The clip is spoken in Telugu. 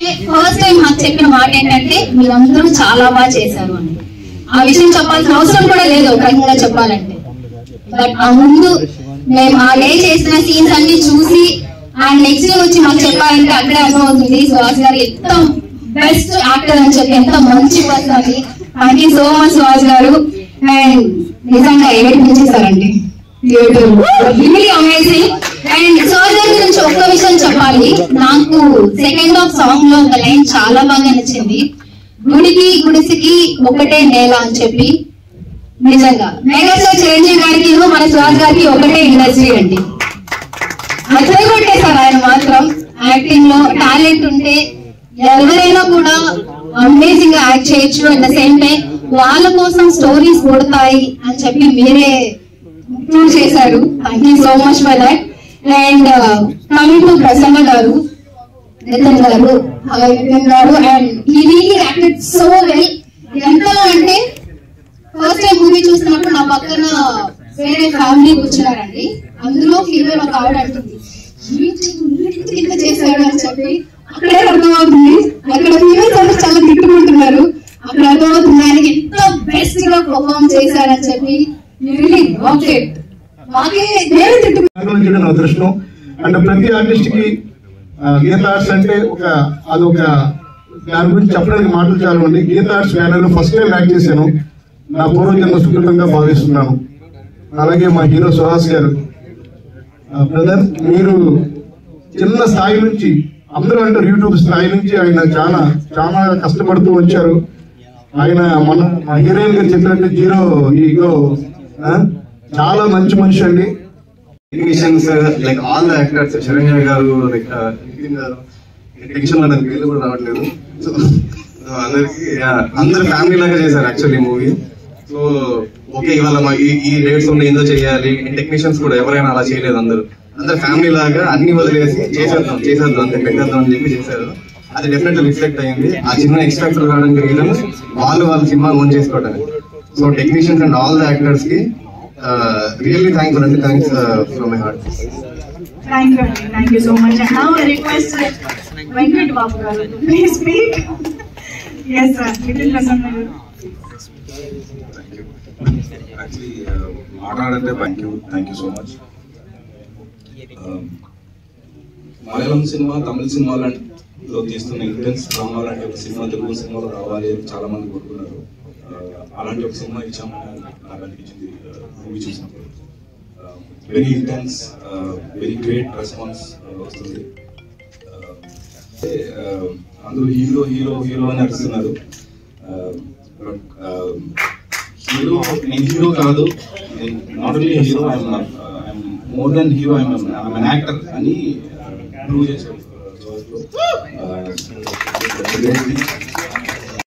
ఫస్ట్ టైం నాకు చెప్పిన మాట ఏంటంటే మీరందరూ చాలా బాగా చేశారు అని. ఆ విషయం చెప్పాల్సిన అవసరం కూడా లేదు ఒక రకంగా చెప్పాలంటే. బట్ ఆ ముందు మేము ఆ డే చేసిన సీన్స్ అన్ని చూసి అండ్ నెక్స్ట్ డే వచ్చి మాకు చెప్పాలంటే అక్కడే అర్థమవుతుంది సుహాస్ గారు ఎంత బెస్ట్ యాక్టర్ అని చెప్పి, ఎంత మంచి పర్సన్ అని. Thank you so much Suhas గారు. అండ్ నిజంగా ఏడిపించేశారండి, రియల్లీ అమేజింగ్. అండ్ సుహాస్ గారి గురించి ఒక్క విషయం చెప్పాలి. నాకు సెకండ్ హాఫ్ సాంగ్ లో ఒక లైన్ చాలా బాగా నచ్చింది. గుడికి గుడిసికి ఒకటే నేల అని చెప్పి. నిజంగా మెగాస్టార్ చిరంజీవి గారికి మన సుహాస్ గారికి ఒకటే ఇండస్ట్రీ అండి. అదే కొట్టేశారు ఆయన మాత్రం. యాక్టింగ్ లో టాలెంట్ ఉంటే ఎవరైనా కూడా అమేజింగ్ గా యాక్ట్ చేయొచ్చు. అట్ ద సేమ్ టైం వాళ్ళ కోసం స్టోరీస్ కొడతాయి అని చెప్పి మీరే ప్రూవ్ చేశారు. Thank you so much for that. And coming to Prasanna గారు, నితిన్ గారు అండ్ ఈ రియల్లీ యాక్టెడ్ సో వెల్. ఎంతో అంటే ఫస్ట్ టైం మూవీ చూసినప్పుడు నా పక్కన వేరే ఫ్యామిలీ కూర్చున్నారండి. అందులో హీరోయిన్ ఒక ఆవిడ అంటుంది ఇంత చేశాడు అని చెప్పి. అక్కడే అర్థమవుతుంది అక్కడ హీరోయిన్స్ అందరూ చాలా తిట్టుకుంటున్నారు. అక్కడ అర్థమవుతుంది ఆయనకి ఎంత బెస్ట్ గా పర్ఫార్మ్ చేశారని చెప్పి. అదృష్టం. అంటే ప్రతి ఆర్టిస్ట్ కి గీత ఆర్ట్స్ అంటే అదొక దాని గురించి చెప్పడానికి మాటలు చాలా ఉంది. గీత ఆర్ట్స్ బ్యానర్ లో ఫస్ట్ టైం యాక్ట్ చేశాను. నా పూర్వజన్మ సుకృతంగా భావిస్తున్నాను. అలాగే మా హీరో సుహాస్ గారు, బ్రదర్ మీరు చిన్న స్థాయి నుంచి, అందరూ అంటారు యూట్యూబ్ స్థాయి నుంచి ఆయన చాలా చాలా కష్టపడుతూ వచ్చారు. ఆయన మన మా హీరోయిన్ గారు చెప్పినట్టు జీరో ఈగో, చాలా మంచి మనిషి అండి. Technicians like all the actors, Chiranjeevi గారు, లైక్ నితిన్ గారు, టెన్షన్ నాకు పేర్లు కూడా రావట్లేదు. సో అందరికి అందరు ఫ్యామిలీ లాగా చేశారు యాక్చువల్లీ మూవీ. సో ఓకే ఇవాళ ఈ డేట్స్ ఉన్న ఏందో చేయాలి. టెక్నీషియన్స్ కూడా ఎవరైనా అలా చేయలేదు. అందరు ఫ్యామిలీ లాగా అన్ని వదిలేసి చేసేద్దాం అంతే పెట్టేద్దాం అని చెప్పి చేశారు. అది డెఫినెట్లీ రిఫ్లెక్ట్ అయింది. ఆ చిన్న ఎక్స్ట్రాక్టర్ రావడానికి రీజన్ వాళ్ళ సినిమా ఓన్ చేసుకోవడానికి. So technicians and all the actors కి really thankful and thanks from my heart. Thank you so much. And now I request Venkat Babu garu to please speak. Yes sir, little Prasanna garu. Thank you. Actually maatladante thank you so much. Malayalam cinema, Tamil సినిమాలో తీస్తున్న ఇంటెన్స్ డ్రామా లాంటి ఒక సినిమా తెలుగు సినిమాలో రావాలి అని చాలా మంది కోరుకున్నారు. అలాంటి ఒక సినిమా ఇచ్చామని నాకు అనిపించింది మూవీ చూసినప్పుడు. Very intense, very great response వస్తుంది. అందరూ హీరో హీరో హీరో అని అరుస్తున్నారు. హీరో నేను హీరో కాదు, not only hero, I'm more than hero, I'm an actor అని ప్రూవ్ చేశారు.